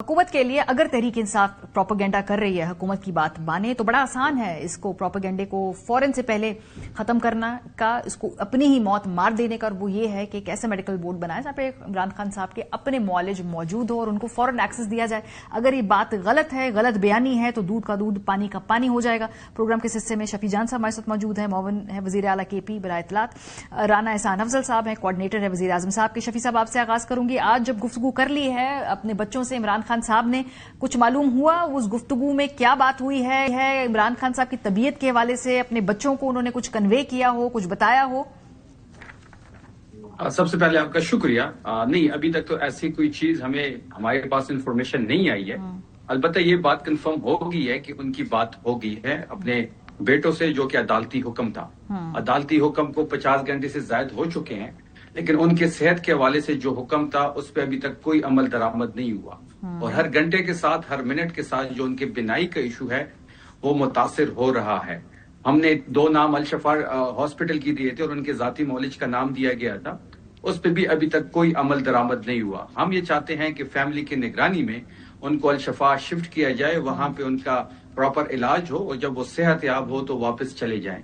हुकूमत के लिए अगर तहरीक इंसाफ प्रोपेगेंडा कर रही है, हुकूमत की बात माने तो बड़ा आसान है इसको प्रोपेगेंडे को फौरन से पहले खत्म करना का, इसको अपनी ही मौत मार देने का। और वो ये है कि कैसे मेडिकल बोर्ड बनाए जहां पे इमरान खान साहब के अपने मुआलिज मौजूद हो और उनको फौरन एक्सेस दिया जाए। अगर ये बात गलत है, गलत बयानी है तो दूध का दूध पानी का पानी हो जाएगा। प्रोग्राम के हिस्से में शफी जान साहब हमारे साथ मौजूद है, मोहन है वजीर आला KP बराए इत्तलात, राना एहसान अफजल साहब हैं, कोऑर्डिनेटर है वजीर आजम साहब के। शफी साहब आपसे आगाज करूंगी। आज जब गुफ्तगू कर ली है अपने बच्चों से इमरान खान साहब ने, कुछ मालूम हुआ उस गुफ्तगू में क्या बात हुई है? इमरान खान साहब की तबीयत के हवाले से अपने बच्चों को उन्होंने कुछ कन्वे किया हो, कुछ बताया हो? सबसे पहले आपका शुक्रिया। नहीं, अभी तक तो ऐसी कोई चीज हमारे पास इंफॉर्मेशन नहीं आई है। अलबत्ता ये बात कंफर्म हो गई है कि उनकी बात हो गई है अपने बेटों से, जो कि अदालती हुक्म था। अदालती हुक्म को 50 घंटे से ज्यादा हो चुके हैं, लेकिन उनके सेहत के हवाले से जो हुक्म था उस पर अभी तक कोई अमल दरामद नहीं हुआ। और हर घंटे के साथ, हर मिनट के साथ जो उनके बिनाई का इशू है वो मुतासिर हो रहा है। हमने 2 नाम अल-शफा हॉस्पिटल की दिए थे और उनके जाती मौलिज का नाम दिया गया था, उस पर भी अभी तक कोई अमल दरामद नहीं हुआ। हम ये चाहते हैं कि फैमिली की निगरानी में उनको अल-शफा शिफ्ट किया जाए, वहां पे उनका प्रॉपर इलाज हो और जब वो सेहत याब हो तो वापस चले जाएं।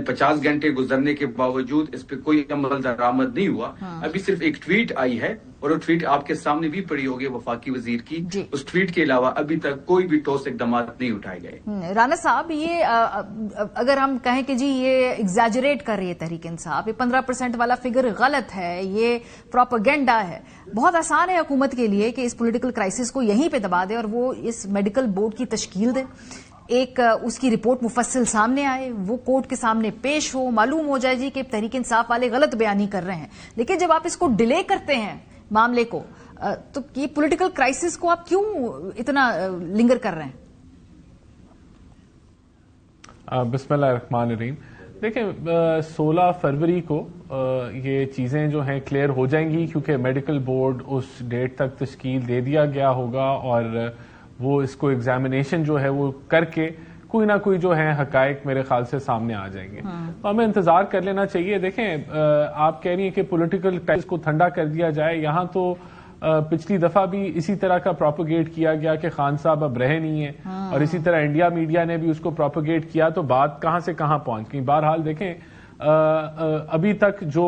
50 घंटे गुजरने के बावजूद इस पे कोई अमल दरामद नहीं हुआ। अभी सिर्फ एक ट्वीट आई है और वो ट्वीट आपके सामने भी पड़ी होगी वफाकी वजीर की। उस ट्वीट के अलावा अभी तक कोई भी ठोस इकदाम नहीं उठाए गए। राना साहब, ये अगर हम कहें कि जी ये एग्जैजरेट कर रही है तहरीक इंसाफ, ये 15% वाला फिगर गलत है, ये प्रोपेगेंडा है, बहुत आसान है हुकूमत के लिए कि इस पॉलिटिकल क्राइसिस को यहीं पे दबा दे और वो इस मेडिकल बोर्ड की तश्कील दे, एक उसकी रिपोर्ट मुफस्सिल सामने आए, वो कोर्ट के सामने पेश हो, मालूम हो जाए जी कि तहरीक इंसाफ वाले गलत बयानी कर रहे हैं। लेकिन जब आप इसको डिले करते हैं मामले को, तो ये पॉलिटिकल क्राइसिस को आप क्यों इतना लिंगर कर रहे हैं? बिस्मिल्लाहिर्रहमानिर्रहीम। देखें, 16 फरवरी को ये चीज़ें जो हैं क्लियर हो जाएंगी, क्योंकि मेडिकल बोर्ड उस डेट तक तश्कील दे दिया गया होगा और वो इसको एग्जामिनेशन जो है वो करके कोई ना कोई जो है हकायक मेरे ख्याल से सामने आ जाएंगे। तो हमें इंतजार कर लेना चाहिए। देखें, आप कह रही हैं कि पॉलिटिकल क्राइसिस को ठंडा कर दिया जाए। यहाँ तो पिछली दफा भी इसी तरह का प्रोपेगेट किया गया कि खान साहब अब रहे नहीं है, और इसी तरह इंडिया मीडिया ने भी उसको प्रोपेगेट किया, तो बात कहां से कहां पहुंच गई। बहरहाल देखें, अभी तक जो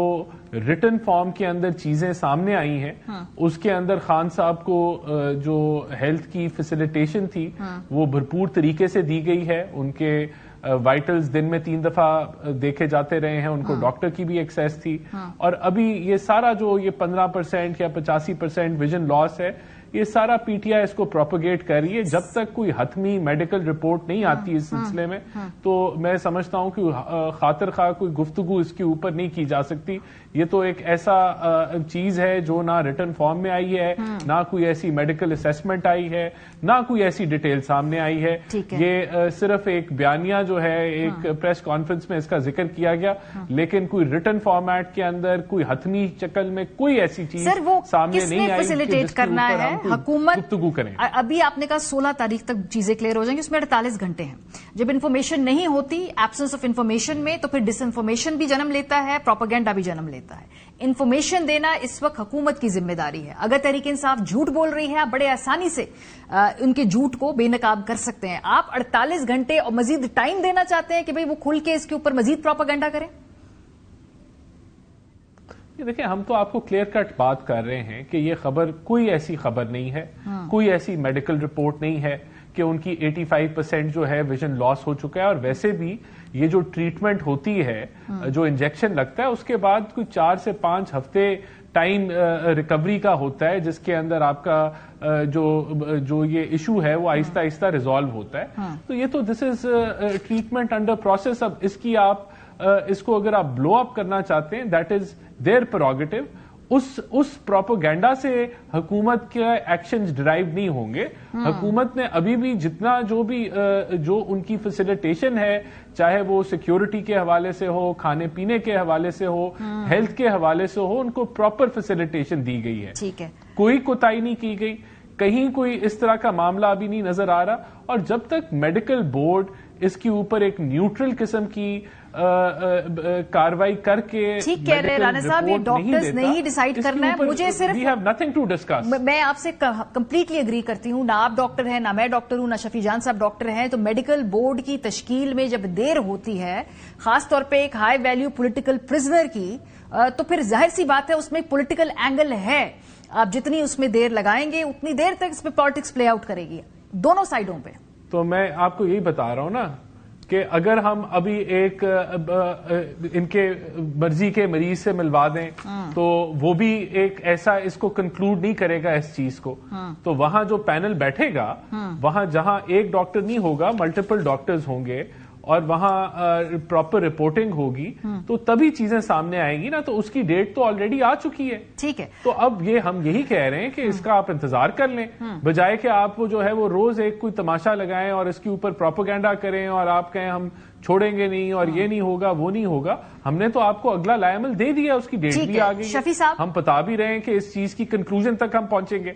रिटन फॉर्म के अंदर चीजें सामने आई हैं, उसके अंदर खान साहब को जो हेल्थ की फैसिलिटेशन थी वो भरपूर तरीके से दी गई है। उनके वाइटल्स दिन में 3 दफा देखे जाते रहे हैं, उनको डॉक्टर की भी एक्सेस थी। और अभी ये सारा जो ये 15% या 85% विजन लॉस है, ये सारा PTI इसको प्रोपेगेट कर रही है। जब तक कोई हतमी मेडिकल रिपोर्ट नहीं आती इस सिलसिले में, तो मैं समझता हूं कि खातिर खा कोई गुफ्तगू इसके ऊपर नहीं की जा सकती। ये तो एक ऐसा चीज है जो ना रिटन फॉर्म में आई है, ना कोई ऐसी मेडिकल असेसमेंट आई है, ना कोई ऐसी डिटेल सामने आई है। ये सिर्फ एक बयानिया जो है, एक प्रेस कॉन्फ्रेंस में इसका जिक्र किया गया, लेकिन कोई रिटन फॉर्मेट के अंदर कोई हतमी शक्ल में कोई ऐसी चीज सामने नहीं आई फैसिलिटेट करना है हुकूमत। गुफ्तगू करें। अभी आपने कहा 16 तारीख तक चीजें क्लियर हो जाएंगी, उसमें 48 घंटे हैं। जब इन्फॉर्मेशन नहीं होती, एब्सेंस ऑफ इन्फॉर्मेशन में, तो फिर डिसइन्फॉर्मेशन भी जन्म लेता है, प्रोपेगेंडा भी जन्म लेता है। इन्फॉर्मेशन देना इस वक्त हुकूमत की जिम्मेदारी है। अगर तहरीक इंसाफ झूठ बोल रही है, आप बड़े आसानी से उनके झूठ को बेनकाब कर सकते हैं। आप 48 घंटे और मजीद टाइम देना चाहते हैं कि भाई वो खुल के इसके ऊपर मजीद प्रोपेगेंडा करें? देखिए, हम तो आपको क्लियर कट बात कर रहे हैं कि ये खबर कोई ऐसी खबर नहीं है, कोई ऐसी मेडिकल रिपोर्ट नहीं है कि उनकी 85% जो है विजन लॉस हो चुका है। और वैसे भी ये जो ट्रीटमेंट होती है, जो इंजेक्शन लगता है, उसके बाद कोई 4 से 5 हफ्ते टाइम रिकवरी का होता है, जिसके अंदर आपका जो ये इशू है वो आहिस्ता आहिस्ता रिजॉल्व होता है। तो ये तो this is treatment under process. अब इसकी आप इसको अगर आप ब्लो अप करना चाहते हैं, दैट इज देयर प्रोरोगेटिव। उस प्रोपेगेंडा से हुकूमत के एक्शंस डिराइव नहीं होंगे। हुकूमत ने अभी भी जितना जो उनकी फैसिलिटेशन है, चाहे वो सिक्योरिटी के हवाले से हो, खाने पीने के हवाले से हो, हेल्थ के हवाले से हो, उनको प्रॉपर फैसिलिटेशन दी गई है। ठीक है, कोई कोताही नहीं की गई, कहीं कोई इस तरह का मामला अभी नहीं नजर आ रहा। और जब तक मेडिकल बोर्ड اس کے اوپر ایک نیوٹرل قسم کی کاروائی کر کے ٹھیک کہہ رہے رانا صاحب، یہ ڈاکٹرز نہیں ڈیسائیڈ کرنا ہے. مجھے صرف we have nothing to discuss. میں آپ سے کمپلیٹلی اگری کرتی ہوں. نہ آپ ڈاکٹر ہیں، نہ میں ڈاکٹر ہوں، نہ شفیع جان صاحب ڈاکٹر ہیں. تو میڈیکل بورڈ کی تشکیل میں جب دیر ہوتی ہے، خاص طور پہ ایک ہائی ویلیو پولیٹیکل پرزنر کی، تو پھر ظاہر سی بات ہے اس میں پولیٹیکل اینگل ہے. آپ جتنی اس میں دیر لگائیں گے اتنی دیر تک اس پہ پالیٹکس پلے آؤٹ کرے گی دونوں سائڈوں پہ. تو میں آپ کو یہی بتا رہا ہوں نا کہ اگر ہم ابھی ایک ان کے مرضی کے مریض سے ملوا دیں تو وہ بھی ایک ایسا اس کو کنکلوڈ نہیں کرے گا اس چیز کو. تو وہاں جو پینل بیٹھے گا، وہاں جہاں ایک ڈاکٹر نہیں ہوگا، ملٹیپل ڈاکٹرز ہوں گے اور وہاں پراپر رپورٹنگ ہوگی، تو تبھی چیزیں سامنے آئیں گی نا. تو اس کی ڈیٹ تو آلریڈی آ چکی ہے. ٹھیک ہے. تو اب یہ ہم یہی کہہ رہے ہیں کہ اس کا آپ انتظار کر لیں، بجائے کہ آپ وہ جو ہے وہ روز ایک کوئی تماشا لگائیں اور اس کے اوپر پروپیگنڈا کریں اور آپ کہیں ہم چھوڑیں گے نہیں اور یہ نہیں ہوگا وہ نہیں ہوگا. ہم نے تو آپ کو اگلا لائمل دے دیا، اس کی ڈیٹ بھی آ گئی. شفیع صاحب، ہم بتا بھی رہے ہیں کہ اس چیز کی کنکلوژن تک ہم پہنچیں گے.